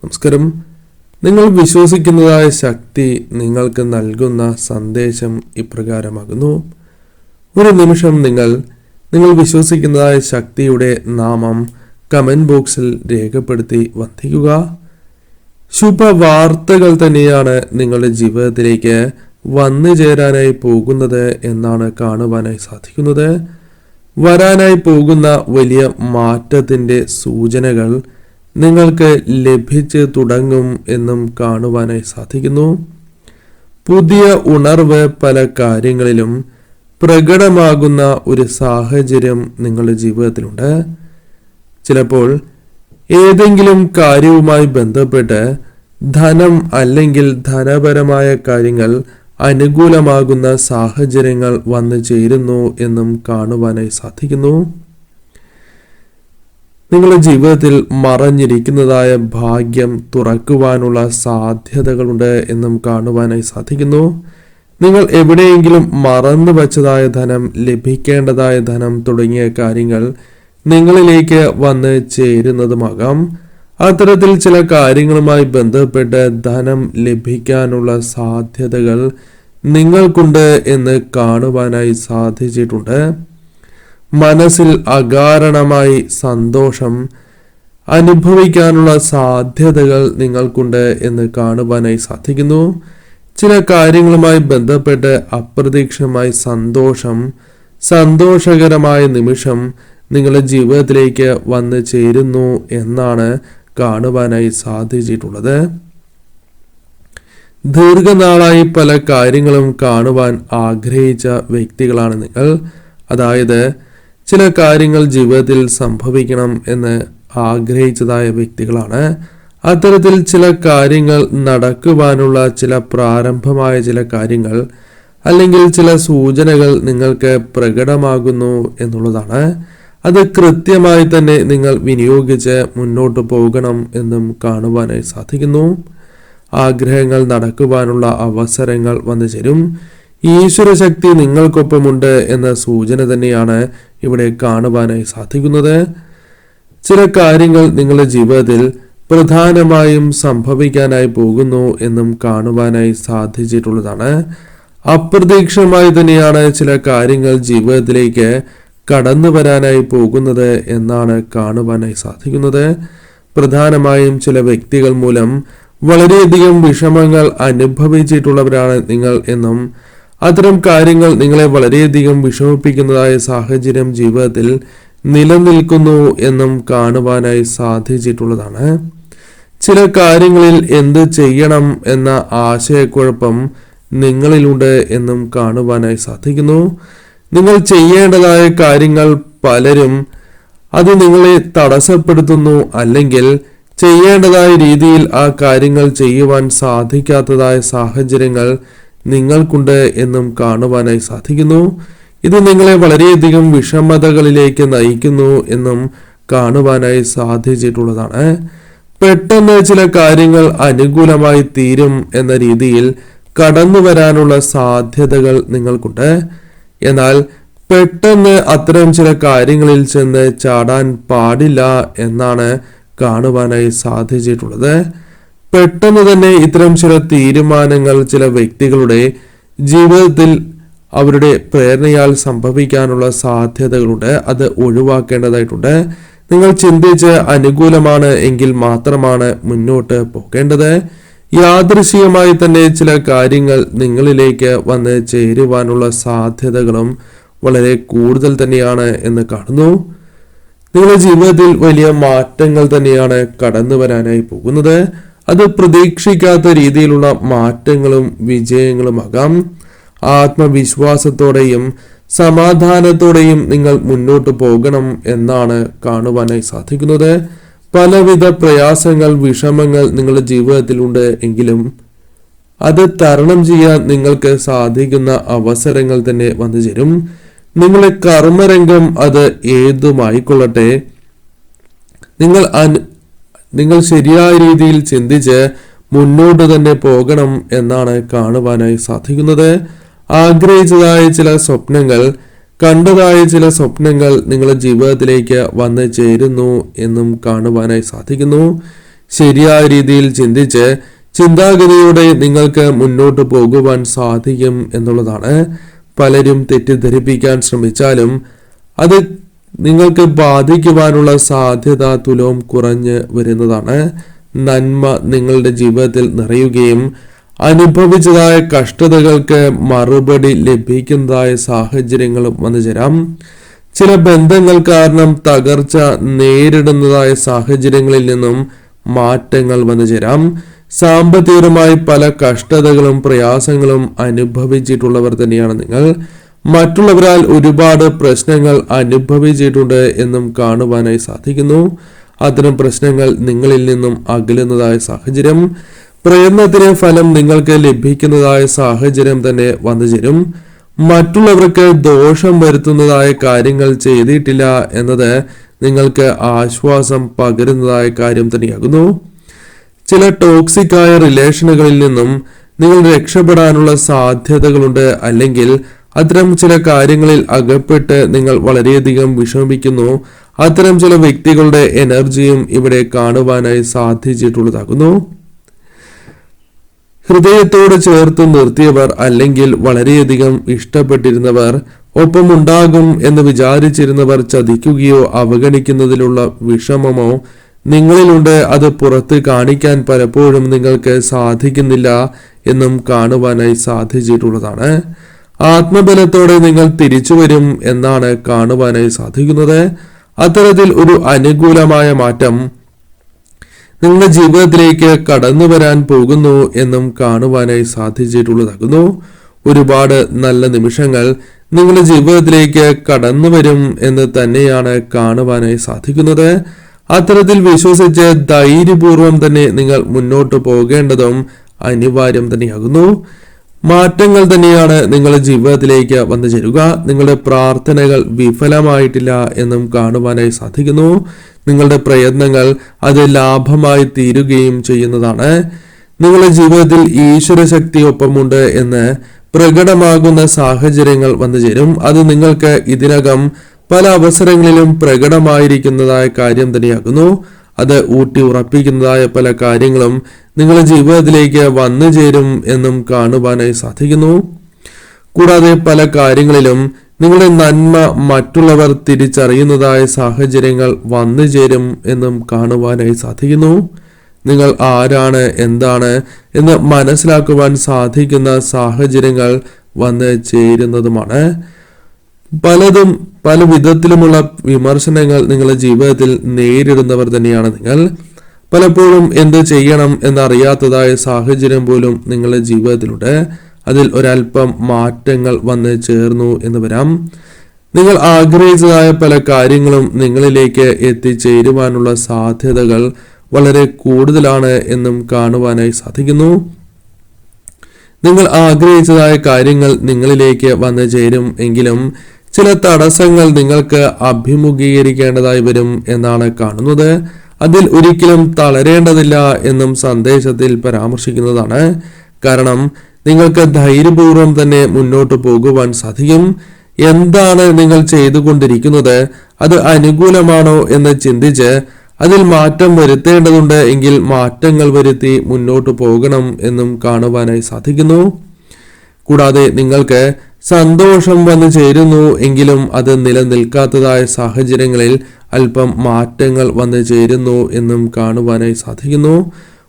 നമസ്കാരം. നിങ്ങൾ വിശ്വസിക്കുന്നതായ ശക്തി നിങ്ങൾക്ക് നൽകുന്ന സന്ദേശം ഇപ്രകാരമാകുന്നു. ഒരു നിമിഷം നിങ്ങൾ വിശ്വസിക്കുന്നതായ ശക്തിയുടെ നാമം കമന്റ് ബോക്സിൽ രേഖപ്പെടുത്തി വന്ദിക്കുക. ശുഭവാർത്തകൾ തന്നെയാണ് നിങ്ങളുടെ ജീവിതത്തിലേക്ക് വന്നു ചേരാനായി പോകുന്നത് എന്നാണ് കാണുവാനായി സാധിക്കുന്നത്. വരാനായി പോകുന്ന വലിയ മാറ്റത്തിൻ്റെ സൂചനകൾ നിങ്ങൾക്ക് ലഭിച്ച് തുടങ്ങും എന്നും കാണുവാനായി സാധിക്കുന്നു. പുതിയ ഉണർവ് പല കാര്യങ്ങളിലും പ്രകടമാകുന്ന ഒരു സാഹചര്യം നിങ്ങളുടെ ജീവിതത്തിലുണ്ട്. ചിലപ്പോൾ ഏതെങ്കിലും കാര്യവുമായി ബന്ധപ്പെട്ട് ധനം അല്ലെങ്കിൽ ധനപരമായ കാര്യങ്ങൾ അനുകൂലമാകുന്ന സാഹചര്യങ്ങൾ വന്നു ചേരുന്നു എന്നും കാണുവാനായി സാധിക്കുന്നു. നിങ്ങളുടെ ജീവിതത്തിൽ മറഞ്ഞിരിക്കുന്നതായ ഭാഗ്യം തുറക്കുവാനുള്ള സാധ്യതകളുണ്ട് എന്നും കാണുവാനായി സാധിക്കുന്നു. നിങ്ങൾ എവിടെയെങ്കിലും മറന്നു വച്ചതായ ധനം, ലഭിക്കേണ്ടതായ ധനം തുടങ്ങിയ കാര്യങ്ങൾ നിങ്ങളിലേക്ക് വന്ന് ചേരുന്നതുമാകാം. അത്തരത്തിൽ ചില കാര്യങ്ങളുമായി ബന്ധപ്പെട്ട് ധനം ലഭിക്കാനുള്ള സാധ്യതകൾ നിങ്ങൾക്കുണ്ട് എന്ന് കാണുവാനായി സാധിച്ചിട്ടുണ്ട്. മനസ്സിൽ അകാരണമായി സന്തോഷം അനുഭവിക്കാനുള്ള സാധ്യതകൾ നിങ്ങൾക്കുണ്ട് എന്ന് കാണുവാനായി സാധിക്കുന്നു. ചില കാര്യങ്ങളുമായി ബന്ധപ്പെട്ട് അപ്രതീക്ഷിതമായി സന്തോഷകരമായ നിമിഷം നിങ്ങളുടെ ജീവിതത്തിലേക്ക് വന്നു ചേരുന്നു എന്നാണ് കാണുവാനായി സാധിച്ചിട്ടുള്ളത്. ദീർഘനാളായി പല കാര്യങ്ങളും കാണുവാൻ ആഗ്രഹിച്ച വ്യക്തികളാണ് നിങ്ങൾ. അതായത് ചില കാര്യങ്ങൾ ജീവിതത്തിൽ സംഭവിക്കണം എന്ന് ആഗ്രഹിച്ചതായ വ്യക്തികളാണ്. അത്തരത്തിൽ ചില കാര്യങ്ങൾ നടക്കുവാനുള്ള ചില പ്രാരംഭമായ ചില കാര്യങ്ങൾ അല്ലെങ്കിൽ ചില സൂചനകൾ നിങ്ങൾക്ക് പ്രകടമാകുന്നു എന്നുള്ളതാണ്. അത് കൃത്യമായി തന്നെ നിങ്ങൾ വിനിയോഗിച്ച് മുന്നോട്ട് പോകണം എന്നും കാണുവാനായി സാധിക്കുന്നു. ആഗ്രഹങ്ങൾ നടക്കുവാനുള്ള അവസരങ്ങൾ വന്നു ചേരും. ഈശ്വരശക്തി നിങ്ങൾക്കൊപ്പമുണ്ട് എന്ന സൂചന തന്നെയാണ് ഇവിടെ കാണുവാനായി സാധിക്കുന്നത്. ചില കാര്യങ്ങൾ നിങ്ങളുടെ ജീവിതത്തിൽ പ്രധാനമായും സംഭവിക്കാനായി പോകുന്നു എന്നും കാണുവാനായി സാധിച്ചിട്ടുള്ളതാണ്. അപ്രതീക്ഷിതമായി തന്നെയാണ് ചില കാര്യങ്ങൾ ജീവിതത്തിലേക്ക് കടന്നു വരാനായി പോകുന്നത് എന്നാണ് കാണുവാനായി സാധിക്കുന്നത്. പ്രധാനമായും ചില വ്യക്തികൾ മൂലം വളരെയധികം വിഷമങ്ങൾ അനുഭവിച്ചിട്ടുള്ളവരാണ് നിങ്ങൾ എന്നും അത്തരം കാര്യങ്ങൾ നിങ്ങളെ വളരെയധികം വിഷമിപ്പിക്കുന്നതായ സാഹചര്യം ജീവിതത്തിൽ നിലനിൽക്കുന്നു എന്നും കാണുവാനായി സാധിച്ചിട്ടുള്ളതാണ്. ചില കാര്യങ്ങളിൽ എന്ത് ചെയ്യണം എന്ന ആശയക്കുഴപ്പം നിങ്ങളിലുണ്ട് എന്നും കാണുവാനായി സാധിക്കുന്നു. നിങ്ങൾ ചെയ്യേണ്ടതായ കാര്യങ്ങൾ പലരും അത് നിങ്ങളെ തടസ്സപ്പെടുത്തുന്നു, അല്ലെങ്കിൽ ചെയ്യേണ്ടതായ രീതിയിൽ ആ കാര്യങ്ങൾ ചെയ്യുവാൻ സാധിക്കാത്തതായ സാഹചര്യങ്ങൾ നിങ്ങൾക്കുണ്ട് എന്നും കാണുവാനായി സാധിക്കുന്നു. ഇത് നിങ്ങളെ വളരെയധികം വിഷമതകളിലേക്ക് നയിക്കുന്നു എന്നും കാണുവാനായി സാധിച്ചിട്ടുള്ളതാണ്. പെട്ടെന്ന് ചില കാര്യങ്ങൾ അനുകൂലമായി തീരും എന്ന രീതിയിൽ കടന്നു വരാനുള്ള സാധ്യതകൾ നിങ്ങൾക്കുണ്ട്. എന്നാൽ പെട്ടെന്ന് അത്തരം ചില കാര്യങ്ങളിൽ ചെന്ന് ചാടാൻ പാടില്ല എന്നാണ് കാണുവാനായി സാധിച്ചിട്ടുള്ളത്. പെട്ടെന്ന് തന്നെ ഇത്തരം ചില തീരുമാനങ്ങൾ ചില വ്യക്തികളുടെ ജീവിതത്തിൽ അവരുടെ പ്രേരണയാൽ സംഭവിക്കാനുള്ള സാധ്യതകളുണ്ട്. അത് ഒഴിവാക്കേണ്ടതായിട്ടുണ്ട്. നിങ്ങൾ ചിന്തിച്ച് അനുകൂലമാണ് എങ്കിൽ മാത്രമാണ് മുന്നോട്ട് പോകേണ്ടത്. യാദൃശ്ചികമായി തന്നെ ചില കാര്യങ്ങൾ നിങ്ങളിലേക്ക് വന്ന് ചേരുവാനുള്ള സാധ്യതകളും വളരെ കൂടുതൽ തന്നെയാണ് എന്ന് കാണുന്നു. നിങ്ങളുടെ ജീവിതത്തിൽ വലിയ മാറ്റങ്ങൾ തന്നെയാണ് കടന്നു വരാനായി പോകുന്നത്. അത് പ്രതീക്ഷിക്കാത്ത രീതിയിലുള്ള മാറ്റങ്ങളും വിജയങ്ങളുമാകാം. ആത്മവിശ്വാസത്തോടെയും സമാധാനത്തോടെയും നിങ്ങൾ മുന്നോട്ട് പോകണം എന്നാണ് കാണുവാനായി സാധിക്കുന്നത്. പലവിധ പ്രയാസങ്ങൾ, വിഷമങ്ങൾ നിങ്ങളുടെ ജീവിതത്തിലുണ്ട് എങ്കിലും അത് തരണം ചെയ്യാൻ നിങ്ങൾക്ക് സാധിക്കുന്ന അവസരങ്ങൾ തന്നെ വന്നു ചേരും. നിങ്ങളുടെ കർമ്മരംഗം അത് ഏതുമായിക്കൊള്ളട്ടെ, നിങ്ങൾ ശരിയായ രീതിയിൽ ചിന്തിച്ച് മുന്നോട്ട് തന്നെ പോകണം എന്നാണ് കാണുവാനായി സാധിക്കുന്നത്. ആഗ്രഹിച്ചതായ ചില സ്വപ്നങ്ങൾ, കണ്ടതായ ചില സ്വപ്നങ്ങൾ നിങ്ങളുടെ ജീവിതത്തിലേക്ക് വന്നു ചേരുന്നു എന്നും കാണുവാനായി സാധിക്കുന്നു. ശരിയായ രീതിയിൽ ചിന്തിച്ച് ചിന്താഗതിയോടെ നിങ്ങൾക്ക് മുന്നോട്ട് പോകുവാൻ സാധിക്കും എന്നുള്ളതാണ്. പലരും തെറ്റിദ്ധരിപ്പിക്കാൻ ശ്രമിച്ചാലും അത് നിങ്ങൾക്ക് ബാധിക്കുവാനുള്ള സാധ്യത തുലോം കുറഞ്ഞ് വരുന്നതാണ്. നന്മ നിങ്ങളുടെ ജീവിതത്തിൽ നിറയുകയും അനുഭവിച്ചതായ കഷ്ടതകൾക്ക് മറുപടി ലഭിക്കുന്നതായ സാഹചര്യങ്ങളും വന്നു ചേരാം. ചില ബന്ധങ്ങൾ കാരണം തകർച്ച നേരിടുന്നതായ സാഹചര്യങ്ങളിൽ നിന്നും മാറ്റങ്ങൾ വന്നു ചേരാം. സാമ്പത്തികപരമായി പല കഷ്ടതകളും പ്രയാസങ്ങളും അനുഭവിച്ചിട്ടുള്ളവർ തന്നെയാണ് നിങ്ങൾ. മറ്റുള്ളവരാൽ ഒരുപാട് പ്രശ്നങ്ങൾ അനുഭവിച്ചിട്ടുണ്ട് എന്നും കാണുവാനായി സാധിക്കുന്നു. അത്തരം പ്രശ്നങ്ങൾ നിങ്ങളിൽ നിന്നും അകലുന്നതായ സാഹചര്യം, പ്രയത്നത്തിന് ഫലം നിങ്ങൾക്ക് ലഭിക്കുന്നതായ സാഹചര്യം തന്നെ വന്നു ചേരും. മറ്റുള്ളവർക്ക് ദോഷം വരുത്തുന്നതായ കാര്യങ്ങൾ ചെയ്തിട്ടില്ല എന്നത് നിങ്ങൾക്ക് ആശ്വാസം പകരുന്നതായ കാര്യം തന്നെയാകുന്നു. ചില ടോക്സിക് ആയ റിലേഷനുകളിൽ നിന്നും നിങ്ങൾ രക്ഷപ്പെടാനുള്ള സാധ്യതകളുണ്ട്. അല്ലെങ്കിൽ അത്തരം ചില കാര്യങ്ങളിൽ അകപ്പെട്ട് നിങ്ങൾ വളരെയധികം വിഷമിക്കുന്നു. അത്തരം ചില വ്യക്തികളുടെ എനർജിയും ഇവിടെ കാണുവാനായി സാധിച്ചിട്ടുള്ളതാകുന്നു. ഹൃദയത്തോട് ചേർത്ത് നിർത്തിയവർ അല്ലെങ്കിൽ വളരെയധികം ഇഷ്ടപ്പെട്ടിരുന്നവർ, ഒപ്പമുണ്ടാകും എന്ന് വിചാരിച്ചിരുന്നവർ ചതിക്കുകയോ അവഗണിക്കുന്നതിലുള്ള വിഷമമോ നിങ്ങളിലുണ്ട്. അത് പുറത്ത് കാണിക്കാൻ പലപ്പോഴും നിങ്ങൾക്ക് സാധിക്കുന്നില്ല എന്നും കാണുവാനായി സാധിച്ചിട്ടുള്ളതാണ്. ആത്മബലത്തോടെ നിങ്ങൾ തിരിച്ചു വരും എന്നാണ് കാണുവാനായി സാധിക്കുന്നത്. അത്തരത്തിൽ ഒരു അനുകൂലമായ മാറ്റം നിങ്ങളുടെ ജീവിതത്തിലേക്ക് കടന്നു വരാൻ പോകുന്നു എന്നും കാണുവാനായി സാധിച്ചിട്ടുള്ളതാകുന്നു. ഒരുപാട് നല്ല നിമിഷങ്ങൾ നിങ്ങളുടെ ജീവിതത്തിലേക്ക് കടന്നു വരും എന്ന് തന്നെയാണ് കാണുവാനായി സാധിക്കുന്നത്. അത്തരത്തിൽ വിശ്വസിച്ച് ധൈര്യപൂർവം തന്നെ നിങ്ങൾ മുന്നോട്ട് പോകേണ്ടതും അനിവാര്യം തന്നെയാകുന്നു. മാറ്റങ്ങൾ തന്നെയാണ് നിങ്ങളുടെ ജീവിതത്തിലേക്ക് വന്നു ചേരുക. നിങ്ങളുടെ പ്രാർത്ഥനകൾ വിഫലമായിട്ടില്ല എന്നും കാണുവാനായി സാധിക്കുന്നു. നിങ്ങളുടെ പ്രയത്നങ്ങൾ അത് ലാഭമായി തീരുകയും ചെയ്യുന്നതാണ്. നിങ്ങളുടെ ജീവിതത്തിൽ ഈശ്വര ശക്തി ഒപ്പമുണ്ട് എന്ന് പ്രകടമാകുന്ന സാഹചര്യങ്ങൾ വന്നു ചേരും. അത് നിങ്ങൾക്ക് ഇതിനകം പല അവസരങ്ങളിലും പ്രകടമായിരിക്കുന്നതായ കാര്യം തന്നെയാകുന്നു. അത് ഊട്ടി ഉറപ്പിക്കുന്നതായ പല കാര്യങ്ങളും നിങ്ങളുടെ ജീവിതത്തിലേക്ക് വന്നു ചേരും എന്നും കാണുവാനായി സാധിക്കുന്നു. കൂടാതെ പല കാര്യങ്ങളിലും നിങ്ങളുടെ നന്മ മറ്റുള്ളവർ തിരിച്ചറിയുന്നതായ സാഹചര്യങ്ങൾ വന്നു ചേരും എന്നും കാണുവാനായി സാധിക്കുന്നു. നിങ്ങൾ ആരാണ്, എന്താണ് എന്ന് മനസ്സിലാക്കുവാൻ സാധിക്കുന്ന സാഹചര്യങ്ങൾ വന്ന് ചേരുന്നതുമാണ്. പലതും പല വിധത്തിലുമുള്ള വിമർശനങ്ങൾ നിങ്ങളുടെ ജീവിതത്തിൽ നേരിടുന്നവർ തന്നെയാണ് നിങ്ങൾ. പലപ്പോഴും എന്ത് ചെയ്യണം എന്നറിയാത്തതായ സാഹചര്യം പോലും നിങ്ങളുടെ ജീവിതത്തിലുണ്ട്. അതിൽ ഒരല്പം മാറ്റങ്ങൾ വന്ന് ചേർന്നു എന്ന് വരാം. നിങ്ങൾ ആഗ്രഹിച്ചതായ പല കാര്യങ്ങളും നിങ്ങളിലേക്ക് എത്തിച്ചേരുവാനുള്ള സാധ്യതകൾ വളരെ കൂടുതലാണ് എന്നും കാണുവാനായി സാധിക്കുന്നു. നിങ്ങൾ ആഗ്രഹിച്ചതായ കാര്യങ്ങൾ നിങ്ങളിലേക്ക് വന്നു ചേരും എങ്കിലും ചില തടസ്സങ്ങൾ നിങ്ങൾക്ക് അഭിമുഖീകരിക്കേണ്ടതായി വരും എന്നാണ് കാണുന്നത്. അതിൽ ഒരിക്കലും തളരേണ്ടതില്ല എന്നും സന്ദേശത്തിൽ പരാമർശിക്കുന്നതാണ്. കാരണം നിങ്ങൾക്ക് ധൈര്യപൂർവ്വം തന്നെ മുന്നോട്ട് പോകുവാൻ സാധിക്കും. എന്താണ് നിങ്ങൾ ചെയ്തുകൊണ്ടിരിക്കുന്നത്, അത് അനുകൂലമാണോ എന്ന് ചിന്തിച്ച് അതിൽ മാറ്റം വരുത്തേണ്ടതുണ്ട് എങ്കിൽ മാറ്റങ്ങൾ വരുത്തി മുന്നോട്ട് പോകണം എന്നും കാണുവാനായി സാധിക്കുന്നു. കൂടാതെ നിങ്ങൾക്ക് സന്തോഷം വന്നു ചേരുന്നു എങ്കിലും അത് നിലനിൽക്കാത്തതായ സാഹചര്യങ്ങളിൽ അല്പം മാറ്റങ്ങൾ വന്നു ചേരുന്നു എന്നും കാണുവാനായി സാധിക്കുന്നു.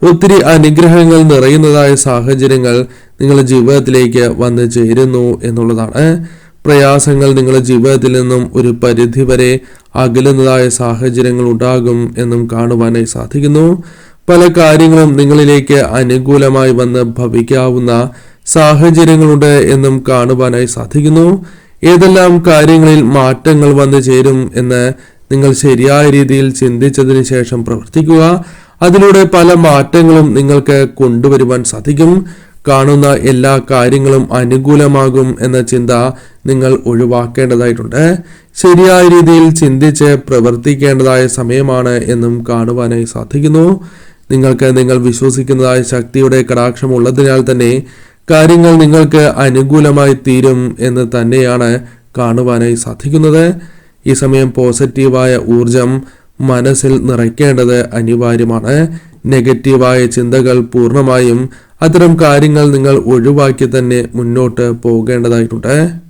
ഒത്തിരി അനുഗ്രഹങ്ങൾ നിറയുന്നതായ സാഹചര്യങ്ങൾ നിങ്ങളുടെ ജീവിതത്തിലേക്ക് വന്നു ചേരുന്നു എന്നുള്ളതാണ്. പ്രയാസങ്ങൾ നിങ്ങളുടെ ജീവിതത്തിൽ നിന്നും ഒരു പരിധി വരെ അകലുന്നതായ സാഹചര്യങ്ങൾ ഉണ്ടാകും എന്നും കാണുവാനായി സാധിക്കുന്നു. പല കാര്യങ്ങളും നിങ്ങളിലേക്ക് അനുകൂലമായി വന്ന് ഭവിക്കാവുന്ന സാഹചര്യങ്ങളുണ്ട് എന്നും കാണുവാനായി സാധിക്കുന്നു. ഏതെല്ലാം കാര്യങ്ങളിൽ മാറ്റങ്ങൾ വന്നു ചേരും എന്ന് നിങ്ങൾ ശരിയായ രീതിയിൽ ചിന്തിച്ചതിന് ശേഷം പ്രവർത്തിക്കുക. അതിലൂടെ പല മാറ്റങ്ങളും നിങ്ങൾക്ക് കൊണ്ടുവരുവാൻ സാധിക്കും. കാണുന്ന എല്ലാ കാര്യങ്ങളും അനുകൂലമാകും എന്ന ചിന്ത നിങ്ങൾ ഒഴിവാക്കേണ്ടതായിട്ടുണ്ട്. ശരിയായ രീതിയിൽ ചിന്തിച്ച് പ്രവർത്തിക്കേണ്ടതായ സമയമാണ് എന്നും കാണുവാനായി സാധിക്കുന്നു. നിങ്ങൾക്ക് നിങ്ങൾ വിശ്വസിക്കുന്നതായ ശക്തിയുടെ കടാക്ഷം ഉള്ളതിനാൽ തന്നെ കാര്യങ്ങൾ നിങ്ങൾക്ക് അനുകൂലമായി തീരും എന്ന് തന്നെയാണ് കാണുവാനായി സാധിക്കുന്നത്. ഈ സമയം പോസിറ്റീവായ ഊർജം മനസ്സിൽ നിറയ്ക്കേണ്ടത് അനിവാര്യമാണ്. നെഗറ്റീവായ ചിന്തകൾ പൂർണ്ണമായും അത്തരം കാര്യങ്ങൾ നിങ്ങൾ ഒഴിവാക്കി തന്നെ മുന്നോട്ട് പോകേണ്ടതായിട്ടുണ്ട്.